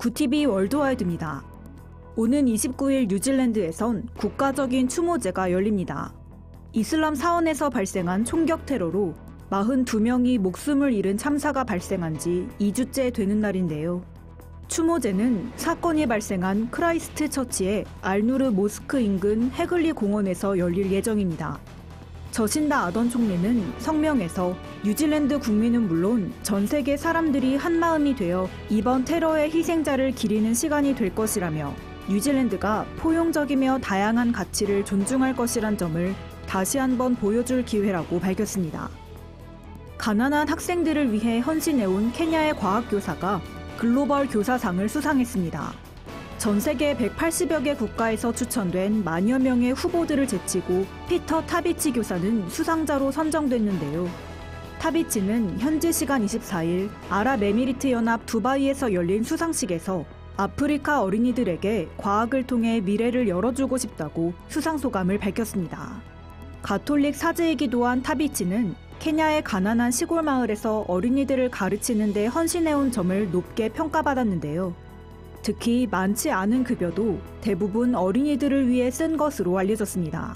구티비 월드와이드입니다. 오는 29일 뉴질랜드에선 국가적인 추모제가 열립니다. 이슬람 사원에서 발생한 총격 테러로 42명이 목숨을 잃은 참사가 발생한 지 2주째 되는 날인데요. 추모제는 사건이 발생한 크라이스트 처치의 알누르 모스크 인근 해글리 공원에서 열릴 예정입니다. 저신다 아던 총리는 성명에서 뉴질랜드 국민은 물론 전 세계 사람들이 한마음이 되어 이번 테러의 희생자를 기리는 시간이 될 것이라며 뉴질랜드가 포용적이며 다양한 가치를 존중할 것이란 점을 다시 한번 보여줄 기회라고 밝혔습니다. 가난한 학생들을 위해 헌신해온 케냐의 과학교사가 글로벌 교사상을 수상했습니다. 전 세계 180여 개 국가에서 추천된 만여 명의 후보들을 제치고 피터 타비치 교사는 수상자로 선정됐는데요. 타비치는 현지 시간 24일 아랍에미리트 연합 두바이에서 열린 수상식에서 아프리카 어린이들에게 과학을 통해 미래를 열어주고 싶다고 수상소감을 밝혔습니다. 가톨릭 사제이기도 한 타비치는 케냐의 가난한 시골 마을에서 어린이들을 가르치는 데 헌신해온 점을 높게 평가받았는데요. 특히 많지 않은 급여도 대부분 어린이들을 위해 쓴 것으로 알려졌습니다.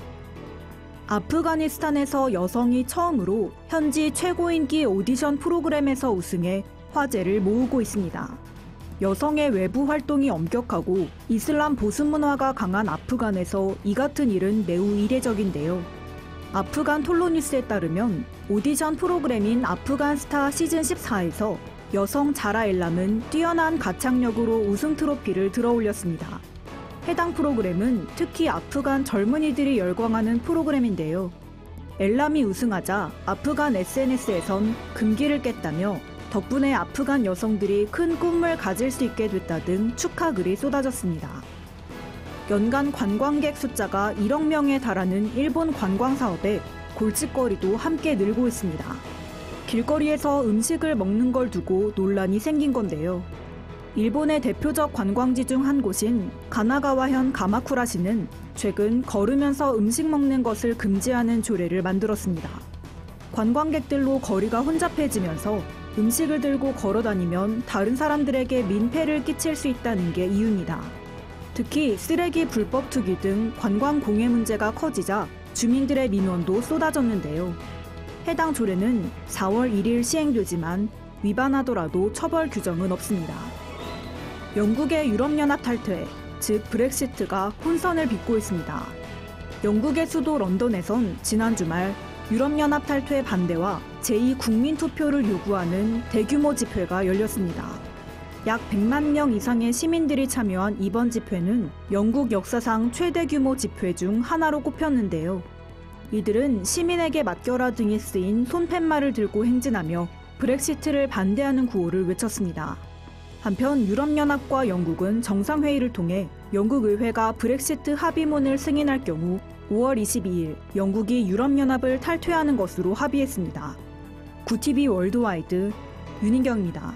아프가니스탄에서 여성이 처음으로 현지 최고인기 오디션 프로그램에서 우승해 화제를 모으고 있습니다. 여성의 외부 활동이 엄격하고 이슬람 보수 문화가 강한 아프간에서 이 같은 일은 매우 이례적인데요. 아프간 톨로뉴스에 따르면 오디션 프로그램인 아프간 스타 시즌 14에서 여성 자라 엘람은 뛰어난 가창력으로 우승 트로피를 들어올렸습니다. 해당 프로그램은 특히 아프간 젊은이들이 열광하는 프로그램인데요. 엘람이 우승하자 아프간 SNS에선 금기를 깼다며 덕분에 아프간 여성들이 큰 꿈을 가질 수 있게 됐다 등 축하글이 쏟아졌습니다. 연간 관광객 숫자가 1억 명에 달하는 일본 관광 사업에 골칫거리도 함께 늘고 있습니다. 길거리에서 음식을 먹는 걸 두고 논란이 생긴 건데요. 일본의 대표적 관광지 중 한 곳인 가나가와현 가마쿠라시는 최근 걸으면서 음식 먹는 것을 금지하는 조례를 만들었습니다. 관광객들로 거리가 혼잡해지면서 음식을 들고 걸어다니면 다른 사람들에게 민폐를 끼칠 수 있다는 게 이유입니다. 특히 쓰레기 불법 투기 등 관광 공해 문제가 커지자 주민들의 민원도 쏟아졌는데요. 해당 조례는 4월 1일 시행되지만 위반하더라도 처벌 규정은 없습니다. 영국의 유럽연합 탈퇴, 즉 브렉시트가 혼선을 빚고 있습니다. 영국의 수도 런던에선 지난 주말 유럽연합 탈퇴 반대와 제2국민투표를 요구하는 대규모 집회가 열렸습니다. 약 100만 명 이상의 시민들이 참여한 이번 집회는 영국 역사상 최대 규모 집회 중 하나로 꼽혔는데요. 이들은 시민에게 맡겨라 등이 쓰인 손팻말을 들고 행진하며 브렉시트를 반대하는 구호를 외쳤습니다. 한편 유럽연합과 영국은 정상회의를 통해 영국 의회가 브렉시트 합의문을 승인할 경우 5월 22일 영국이 유럽연합을 탈퇴하는 것으로 합의했습니다. 구티비 월드와이드 윤인경입니다.